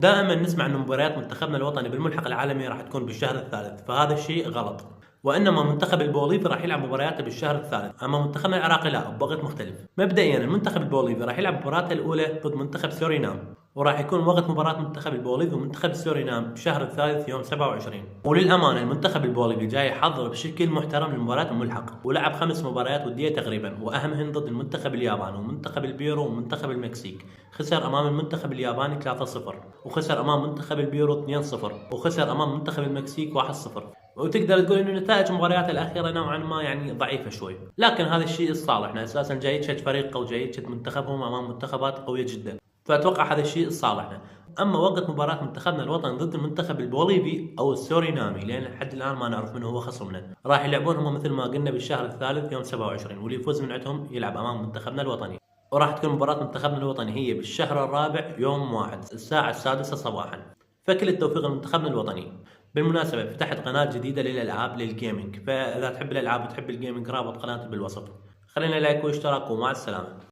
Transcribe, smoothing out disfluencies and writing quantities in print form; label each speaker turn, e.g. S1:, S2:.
S1: دائما نسمع أن مباريات منتخبنا الوطني بالملحق العالمي راح تكون بالشهر الثالث، فهذا الشيء غلط. وإنما منتخب البوليفي راح يلعب مبارياته بالشهر الثالث، أما منتخبنا العراقي لا، بوقت مختلف. مبدئيا المنتخب البوليفي راح يلعب مباراته الأولى ضد منتخب سورينام، وراح يكون وقت مباراة منتخب البوليفي ومنتخب سورينام بالشهر الثالث يوم 27. وللأمانة المنتخب البوليفي جاي يحضر بشكل محترم لمباراة الملحق، ولعب 5 مباريات ودية تقريبا، وأهمهن ضد المنتخب الياباني ومنتخب البيرو ومنتخب المكسيك. خسر أمام المنتخب الياباني 3-0، وخسر أمام منتخب البيرو 2-0، وخسر أمام منتخب المكسيك 1-0. وتقدر تقول انه نتائج المباريات الاخيره نوعا ما يعني ضعيفه شوي، لكن هذا الشيء لصالحنا. اساسا جاي تشد فريق قوي، جاي تشد منتخبهم امام منتخبات قويه جدا، فاتوقع هذا الشيء لصالحنا. اما وقت مباراه منتخبنا الوطني ضد المنتخب البوليفي او السورينامي، لان لحد الان ما نعرف منه هو خصمنا، راح يلعبون هم مثل ما قلنا بالشهر الثالث يوم 27، واللي يفوز من عندهم يلعب امام منتخبنا الوطني. وراح تكون مباراه منتخبنا الوطني هي بالشهر الرابع يوم 1 الساعه 6 صباحا. فكل التوفيق لمنتخبنا الوطني. بالمناسبة فتحت قناة جديدة للألعاب للجيمنج، فإذا تحب الألعاب وتحب الجيمنج رابط قناتي بالوصف. خلينا لايك واشتراك، ومع السلامة.